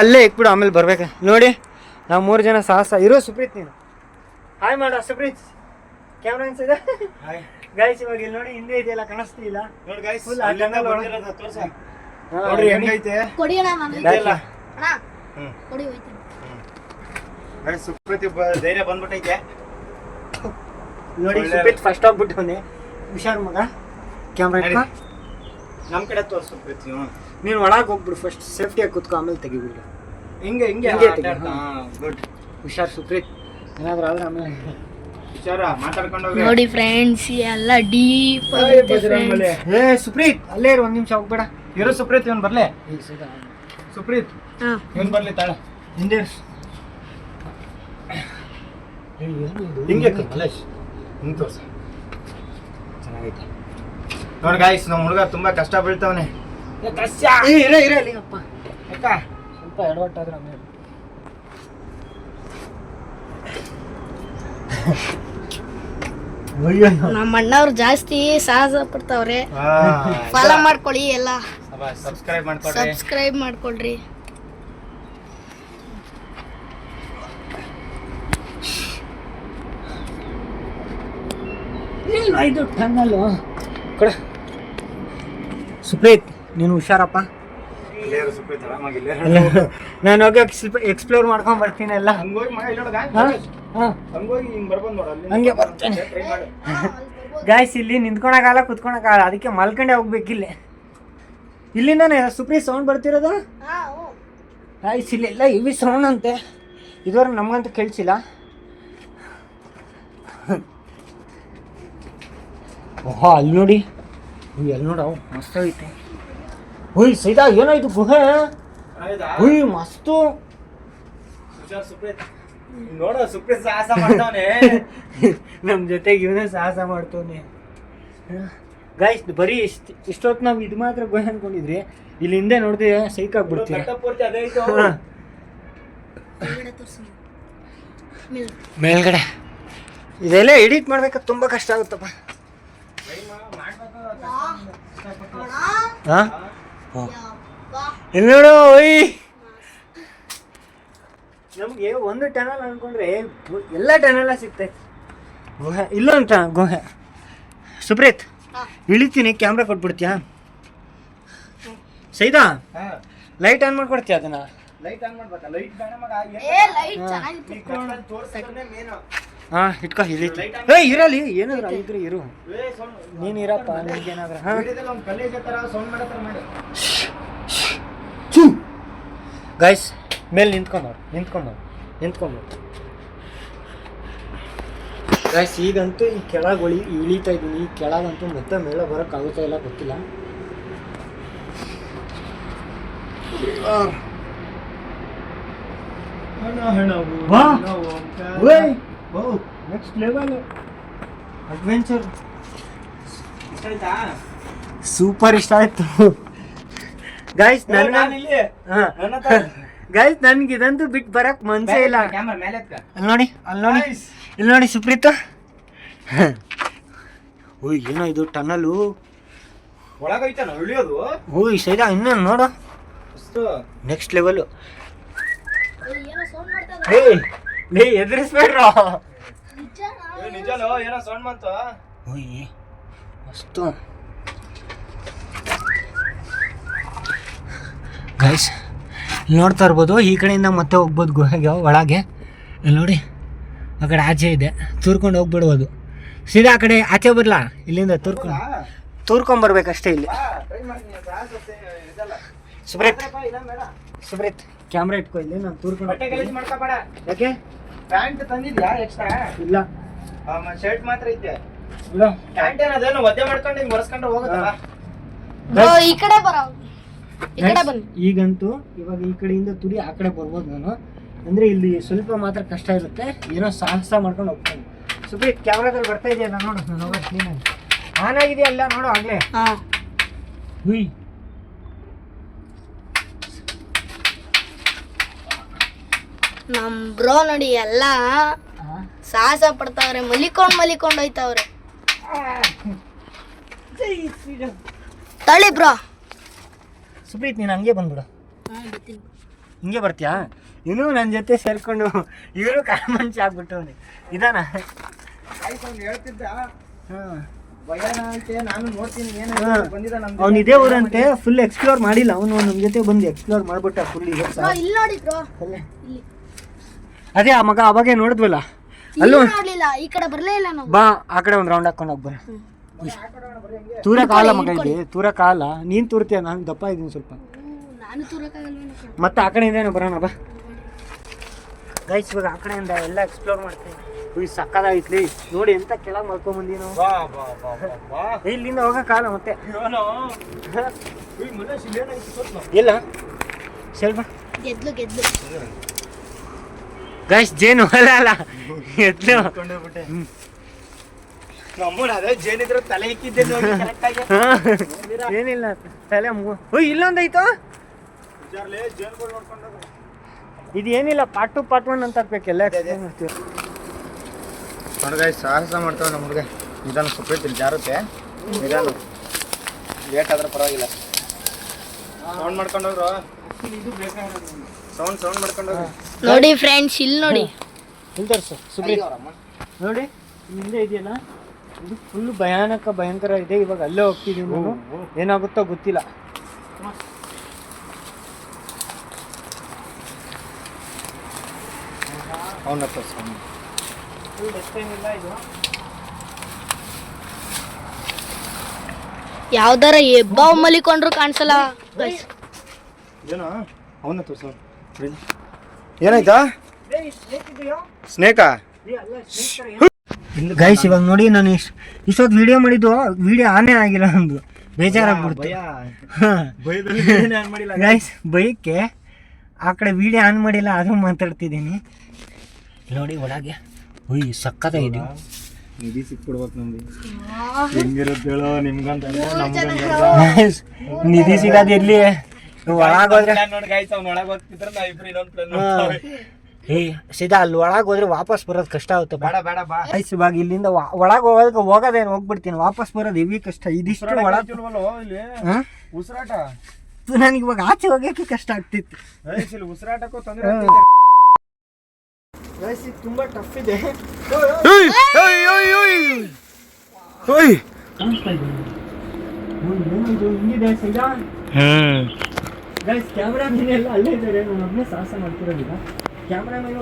ಅಲ್ಲೇ ಇಕ್ಬಿಡು, ಆಮೇಲೆ ಬರ್ಬೇಕ. ನೋಡಿ ನಾವು 3 ಜನ ಸಾಹಸ ಇರೋ. ಸುಪ್ರೀತ್ ನೀನು ಹಾಯ್ ಮಾಡ. ಸುಪ್ರೀತ್ ಕ್ಯಾಮ್ರಾ ಅನ್ಸಿದೆ ಗೈಸ್. ಇವಾಗ ಇಲ್ಲಿ ನೋಡಿ, ಹಿಂದೆ ಇದೆಯಲ್ಲ ಕಾಣಿಸ್ತಿಲ್ಲ ನೋಡಿ ಗೈಸ್. ಫುಲ್ ನೋಡ್ರಿ ಹೆಂಗೈತೆ. ಸುಪ್ರೀತ್ ಧೈರ್ಯ ಬಂದ್ಬಿಟ್ಟೈತೆ ನೋಡಿ. ಸುಪ್ರೀತ್ ಫಸ್ಟ್ ಹೋಗ್ಬಿಟ್ಟವನೆ. ಹುಷಾರ್ ಮಗ. ಕ್ಯಾಮ್ರಾ ನಮ್ ಕಡೆ ತೋರ್ಸು ಸುಪ್ರೀತ್. ನೀನು ಒಳಗೆ ಹೋಗ್ಬಿಡು ಫಸ್ಟ್, ಸೇಫ್ಟಿಯಾಗಿ ಕೂತ್ಕೊ, ಆಮೇಲೆ ತೆಗಿಬಿಡು. ಹಿಂಗೆ ಗುಡ್. ಹುಷಾರ್ ಸುಪ್ರೀತ್, ಏನಾದ್ರೂ ಆದ್ರೆ ಆಮೇಲೆ ಹುಷಾರ ಮಾತಾಡ್ಕೊಂಡು ನೋಡಿ ಫ್ರೆಂಡ್ಸ್. ಎಲ್ಲ ಡೀಪ್ ಏ ಸುಪ್ರೀತ್ ಅಲ್ಲೇ ಇರು, 1 ನಿಮಿಷ ಹೋಗ್ಬೇಡ. ಇರು ಸುಪ್ರೀತ್, ಇವನ್ ಬರ್ಲೆ. ಸುಪ್ರೀತ್ ಇವನ್ ಬರ್ಲಿ ತಾಳ. ಹಿಂದೆ ಹಿಂಗೆ ಹಿಂಗೆ ತೋರ್ಸ. ಚೆನ್ನಾಗೈತೆ ನೋಡಿ ಗಾಯ್ಸ್, ನಮ್ಮ ಹುಡುಗ ತುಂಬಾ ಕಷ್ಟ ಬೀಳ್ತಾವನೆ. ಇರಪ್ಪ ಅಕ್ಕ, ಸ್ವಲ್ಪ ಎಡವಟ್ಟಾದ್ರೆ ಆಮೇಲೆ ನಮ್ಮ ಅಣ್ಣವ್ರು ಜಾಸ್ತಿ ಸಾಹಸ ಪಡ್ತಾವ್ರೆ. ಫಾಲೋ ಮಾಡ್ಕೊಳ್ಳಿ, ಎಲ್ಲ ಸಬ್ಸ್ಕ್ರೈಬ್ ಮಾಡ್ಕೊಳ್ರಿ. ಇದು ಟನ್ನಲ್ ಕೊಡ. ಸುಪ್ರೀತ್ ನೀನು ಹುಷಾರಪ್ಪ. ನಾನು ಹೋಗಿ ಸ್ವಲ್ಪ ಎಕ್ಸ್ಪ್ಲೋರ್ ಮಾಡ್ಕೊಂಡ್ ಬರ್ತೀನಿ ಎಲ್ಲ. ಹಂಗೆ ಬರ್ತೇನೆ ಗಾಯ್ಸ್. ಇಲ್ಲಿ ನಿಂತ್ಕೊಳಕಾಗಲ್ಲ, ಕುತ್ಕೊಳಕಾಗಲ್ಲ, ಅದಕ್ಕೆ ಮಲ್ಕೊಂಡೆ ಹೋಗ್ಬೇಕಿಲ್ಲ. ಇಲ್ಲಿಂದಾನೆ ಸುಪ್ರೀತ್ ಸೌಂಡ್ ಬರ್ತಿರೋದು ಗಾಯ್ಸ್. ಇಲ್ಲೆಲ್ಲ ಇವಿ ಸೌಂಡ್ ಅಂತೆ, ಇದುವರೆಗೆ ನಮಗಂತೂ ಕೇಳಿಸಿಲ್ಲ. ಓಹೋ ಅಲ್ಲಿ ನೋಡಿ, ಎಲ್ಲಿ ನೋಡವು ಮಸ್ತ್ ಐತೆ. ಹುಯ್ ಸೈದಾ ಏನಾಯ್ತು ಗುಹೆ. ಹುಯ್ ಮಸ್ತು. ನೋಡ ಸುಪ್ರೀತ್ ಸಾಹಸ ಮಾಡ್ತಾವನೆ. ನಮ್ಮ ಜೊತೆಗೆ ಇವನೇ ಸಾಹಸ ಮಾಡ್ತಾವನೆ ಗಾಯ್ಸ್. ಬರೀ ಇಷ್ಟೊತ್ತು ನಾವು ಇದು ಮಾತ್ರ ಗುಹೆ ಅನ್ಕೊಂಡಿದ್ರಿ, ಇಲ್ಲಿ ಹಿಂದೆ ನೋಡಿದ್ರೆ ಸೈಕ್ ಆಗ್ಬಿಡ್ತೀವಿ. ಮೇಲ್ಗಡೆ ಇದೆಲ್ಲ ಎಡಿಟ್ ಮಾಡ್ಬೇಕಾದ್ರೆ ತುಂಬ ಕಷ್ಟ ಆಗುತ್ತಪ್ಪ. ಹಾಂ ಇಲ್ಲಿ ನೋಡು. ಓಯ್ ನಮಗೆ ಒಂದು ಟನಲ್ ಅನ್ಕೊಂಡ್ರೆ ಎಲ್ಲ ಟನಲ್ಲ ಸಿಗ್ತೈತೆ. ಗುಹೆ ಇಲ್ಲೊಂದು ಗುಹೆ. ಸುಪ್ರೀತ್ ಇಳಿತೀನಿ, ಕ್ಯಾಮ್ರಾ ಕೊಟ್ಬಿಡ್ತೀಯಾ? ಸೈದಾ ಲೈಟ್ ಆನ್ ಮಾಡ್ಕೊಡ್ತೀಯ? ಅದನ್ನ ಲೈಟ್ ಆನ್ ಮಾಡ್ಬೇಕಾ? ಲೈಟ್ ಬೇಡ ಮಗ, ಹಾಂ ಇಟ್ಕೊ. ಇಳಿತು. ಏಯ್ ಇರಲಿ, ಏನಾದ್ರು ಆಗಿದ್ರೆ ಇರು, ನೀನು ಇರಪ್ಪ. ನಿನ್ಗೇನಾದ್ರು ಗೈಸ್ ಮೇಲೆ ನಿಂತ್ಕೊಂಡು ಗೈಸ್. ಈಗಂತೂ ಈ ಕೆಳಗೆ ಇಳಿತಾ ಇದ್ದೀನಿ. ಈ ಕೆಳಗಂತೂ ಮತ್ತೆ ಮೇಲೆ ಬರೋಕ್ಕಾಗುತ್ತಾ ಇಲ್ಲ ಗೊತ್ತಿಲ್ಲ. Next level adventure. ಸೂಪರ್ ಇಷ್ಟ ಆಯ್ತು ಗೈಸ್. ಗೈಸ್ ನನ್ಗೆ ಇದಂತೂ ಬಿಟ್ಟು ಬರಕ್ ಮನ್ಸೇ ಇಲ್ಲ. ಅಲ್ಲಿ ನೋಡಿ ಸುಪ್ರೀತ್. ಓಯ್ ಏನೋ ಇದು ಟನಲು ಒಳಗೈತಾನ ಇಳಿಯೋದು. ಓಯ್ ಸೈದಾ ಇನ್ನೂ ನೋಡು, ನೆಕ್ಸ್ಟ್ ಲೆವೆಲ್. ಎದುರಿಸ್ಬೇಡ್ರ. ನಿಜಾನೋ ಏನೋ ಸೌಂಡ್ ಬಂತು. ಓಯ್ ಮಸ್ತು ಗೈಸ್. ನೋಡ್ತಾ ಇರ್ಬೋದು, ಈ ಕಡೆಯಿಂದ ಮತ್ತೆ ಹೋಗ್ಬೋದು ಗುಹೆಗೆ ಒಳಗೆ. ಇಲ್ಲಿ ನೋಡಿ ಆ ಕಡೆ ಆಚೆ ಇದೆ, ತೂರ್ಕೊಂಡು ಹೋಗ್ಬಿಡ್ಬೋದು. ಸೀದಾ ಆ ಕಡೆ ಆಚೆ ಬರಲಾ, ಇಲ್ಲಿಂದ ತೂರ್ಕೊಂಬರ್ಬೇಕಷ್ಟೇ. ಇಲ್ಲಿ ಸುಬ್ರೀತ್ ಕ್ಯಾಮ್ರಾ ಇಟ್ಕೊ. ಇಲ್ಲಿ ನಾನು ತೂರ್ಕೊಂಡು ಯಾಕೆ ಪ್ಯಾಂಟ್ ತಂದಿದ್ಯಾ ಎಕ್ಸ್ಟ್ರಾ? ಇಲ್ಲ, ಶರ್ಟ್ ಮಾತ್ರ ಐತೆ. ಪ್ಯಾಂಟ್ ಏನದೇನು ಒದ್ದೆ ಮಾಡ್ಕೊಂಡು ಹಿಂಗೆ ಒರೆಸ್ಕೊಂಡು ಹೋಗುತ್ತಲ್ಲ. ಈ ಕಡೆ ಬರೋ, ಈ ಕಡೆ ಬನ್ನಿ. ಈಗಂತೂ ಇವಾಗ ಈ ಕಡೆಯಿಂದ ತುಡಿ ಆ ಕಡೆ ಬರ್ಬೋದು ನಾನು. ಅಂದ್ರೆ ಇಲ್ಲಿ ಸ್ವಲ್ಪ ಮಾತ್ರ ಕಷ್ಟ ಇರುತ್ತೆ, ಏನೋ ಸಾಹಸ ಮಾಡ್ಕೊಂಡು ಹೋಗ್ತೀನಿ. ಸುಪ್ರೀತ್ ಕ್ಯಾಮ್ರಾದಲ್ಲಿ ಬರ್ತಾ ಇದೆಯಲ್ಲ ನೋಡು, ನಾನು ಹೋಗೋದು ಆನ್ ಆಗಿದೆಯಲ್ಲ ನೋಡು ಆಗ್ಲೇ. ಹುಯ್ ನಮ್ ಬ್ರೋ ನೋಡಿ ಎಲ್ಲ ಸಾಹಸ ಪಡ್ತಾವ್ರೆ, ಮಲಿಕೊಂಡ್ ಹೋಯ್ತಾವ್ರೆ. ತಳಿ ಬ್ರೋ. ಸುಪ್ರೀತ್ ನೀನು ಹಂಗೆ ಬಂದ್ಬಿಡು. ಹಿಂಗೆ ಬರ್ತೀಯಾ? ಇನ್ನೂ ನನ್ನ ಜೊತೆ ಸೇರ್ಕೊಂಡು ಇವರು ಕಾಮಂಚ ಆಗ್ಬಿಟ್ಟವನೆ ಇದಾನ. ಹೇಳ್ತಿದ್ದ ಹಾಂ ಭಯನ ಅಂತೆ, ನಾನು ನೋಡ್ತೀನಿ ಏನು ಬಂದಿದ್ದ ನಮ್ದು. ಅವ್ನು ಇದೇ ಊರಂತೆ, ಫುಲ್ ಎಕ್ಸ್ಪ್ಲೋರ್ ಮಾಡಿಲ್ಲ ಅವನು. ನಮ್ಮ ಜೊತೆ ಬಂದು ಎಕ್ಸ್ಪ್ಲೋರ್ ಮಾಡ್ಬಿಟ್ಟ ಫುಲ್. ಈಗ ಇಲ್ಲಿ ನೋಡಿ ಬ್ರೋ, ಅದೇ ಆ ಮಗ ಅವಾಗೇ ನೋಡಿದ್ವಲ್ಲ ಅಲ್ಲೂ. ನೋಡ್ಲಿಲ್ಲ, ಈ ಕಡೆ ಬರ್ಲೇ ಇಲ್ಲ ನಾವು. ಬಾ ಆ ಕಡೆ ಒಂದು ರೌಂಡ್ ಹಾಕೊಂಡು ಹೋಗ್ಬರ. ತೂರ ಕಾಲ ಮಗ ಇಲ್ಲಿ, ತೂರ ಕಾಲ. ನೀನು ತೂರ್ತೀಯ, ನಾನು ದಪ್ಪ ಇದ್ದೀನಿ ಸ್ವಲ್ಪ. ನಾನು ತೂರಕ್ಕಾಗಲ್ವೇನೋ. ಮತ್ತೆ ಆ ಕಡೆಯಿಂದೇನೋ ಬರೋಣ ಬಾ ಗೈಸ್. ಇವಾಗ ಆ ಕಡೆಯಿಂದ ಎಲ್ಲ ಎಕ್ಸ್ಪ್ಲೋರ್ ಮಾಡ್ತೀವಿ. ಸಕ್ಕದಾಗಿತ್ಲಿ ನೋಡಿ, ಎಂತ ಕೆಳಗೆ ಮಾಡ್ಕೊಂಬಂದಿ ನಾವು. ಬಾ ಬಾ ಬಾ ಬಾ ಬಾ. ಇಲ್ಲಿಂದ ಹೋಗಕ್ಕಾಗಲ್ಲ ಮತ್ತೆ. ಏನೋ ಈ ಮನುಷ್ಯ ಇಲ್ಲೇನಾಯ್ತು ಗೊತ್ತಾ? ಇಲ್ಲ ಸ್ವಲ್ಪ ಗೆದ್ಲು ಗೈಸ್, ಜೇನು ಅಲ್ಲ ಎದ್ಲು. ಕೊಂಡೋಗ್ಬಿಟ್ಟೆ. ನಮ್ಮೂರ ಅದೇ ಜೇನಿದ್ರೆ ತಲೆ ಇಕ್ಕಿದ್ದೆ ನೋಡಿ ಕರೆಕ್ಟ್ ಆಗಿ. ಏನಿಲ್ಲ ತಲೆ ಓಯ್ ಇಲ್ಲೊಂದೈತು. ಜೇನುಗಳು ನೋಡ್ಕೊಂಡೋಗ. ಇದು ಏನಿಲ್ಲ, ಪಾರ್ಟ್ 2 ಪಾರ್ಟ್ 1 ಅಂತ ಹಾಕ್ಬೇಕೆಲ್ಲ. ನೋಡಿ ಗಾಯ್ಸ್, ಸಾಹಸ ಮಾಡ್ತಾವೆ ನಮ್ಮ ಹುಡುಗ. ನಿಧಾನ ಸುಪ್ರೀತಿ ಜಾರುತ್ತೆ, ನಿಧಾನ ಲೇಟ್ ಆದ್ರೆ ಪರವಾಗಿಲ್ಲ. ಸೌಂಡ್ ಮಾಡ್ಕೊಂಡೋಗ್ರು, ಸೌಂಡ್ ಮಾಡ್ಕೊಂಡೋಗ್ರು. ನೋಡಿ ಫ್ರೆಂಡ್ಸ್, ಇಲ್ಲಿ ನೋಡಿ. ಇಲ್ಲಿ ತೋರಿಸು ಸುಪ್ರೀತ್ ನೋಡಿ, ಹಿಂದೆ ಇದೆಯಲ್ಲ, ಇದು ಫುಲ್ ಭಯಂಕರ ಇದೆ. ಇವಾಗ ಅಲ್ಲೇ ಹೋಗ್ತಿದ್ದೀವಿ ನಾವು, ಏನಾಗುತ್ತೋ ಗೊತ್ತಿಲ್ಲ. ಅವನ ಯಾವ್ದಾರ ಎಬ್ಬ ಮಲಿಕೊಂಡ್ರು ಕಾಣಿಸಲ್ಲ. ಏನೋ ಅವನ ತೋರ್ಸ. ಏನಾಯ್ತಾ? ಸ್ನೇಕಾ? ಗೈಸ್ ಇವಾಗ ನೋಡಿ, ನಾನು ಇಷ್ಟೊತ್ತು ವಿಡಿಯೋ ಮಾಡಿದ್ದು, ವಿಡಿಯೋ ಆನೇ ಆಗಿಲ್ಲ, ನಮ್ದು ಬೇಜಾರಾಗ್ಬಿಡ್ತು. ಗೈಸ್ ಬೈಕ್ಕೆ ಆ ಕಡೆ ವಿಡಿಯೋ ಆನ್ ಮಾಡಿಲ್ಲ, ಅದು ಮಾತಾಡ್ತಿದ್ದೀನಿ ನೋಡಿ. ಒಳಗೆ ಉಯ್ ಸಕ್ಕತ್ತಾಗಿದೆ. ನಿಧಿ ಸಿಕ್ಬಿಡ್ಬೇಕು ನಮ್ಗೆ. ಹೆಂಗಿರುತ್ತೆ ಹೇಳೋ ನಿಮ್ಗಂತ. ನಿಧಿ ಸಿಗೋದು ಎಲ್ಲಿ? ಒಳಗೋದ್ರೆ ನೋಡಿ ಗಾಯ್ಸ್, ಅವ್ನು ಒಳಗೆ ಹೋಗ್ತಿದ್ರೆ ನಾವು ಇಬ್ರು ಇನ್ನೊಂದು ಪ್ಲಾನ್. ಸೀದಾ ಅಲ್ಲಿ ಒಳಗೆ ಹೋದ್ರೆ ವಾಪಸ್ ಬರೋದು ಕಷ್ಟ ಆಗುತ್ತೆ. ಬೇಡ ಬೇಡ ಬಾ. ಗೈಸ್ ಇವಾಗ ಇಲ್ಲಿಂದ ಒಳಗೆ ಹೋಗೋದೇನು ಹೋಗ್ಬಿಡ್ತೀನಿ, ವಾಪಸ್ ಬರೋದು ಹೆವಿ ಕಷ್ಟ. ಇದಿಷ್ಟು ಒಳಗೆ ಉಸಿರಾಟ ನನಗೆ ಇವಾಗ ಆಚೆ ಹೋಗೋಕ್ಕೆ ಕಷ್ಟ ಆಗ್ತಿತ್ತು. ಉಸಿರಾಟಕ್ಕೂ ತೊಂದರೆ. ತುಂಬಾ ಟಫ್ ಇದೆ. ಗೈಸ್ ಕ್ಯಾಮ್ರಾ ಮೇಲೆ ಎಲ್ಲ ಅಲ್ಲೇ ಇದ್ದಾರೆ, ನಾನು ಒಬ್ಬನೇ ಸಾಹಸ ಮಾಡ್ತಿರೋದಿಲ್ಲ. ಕ್ಯಾಮ್ರಾ ಮೇಲೆ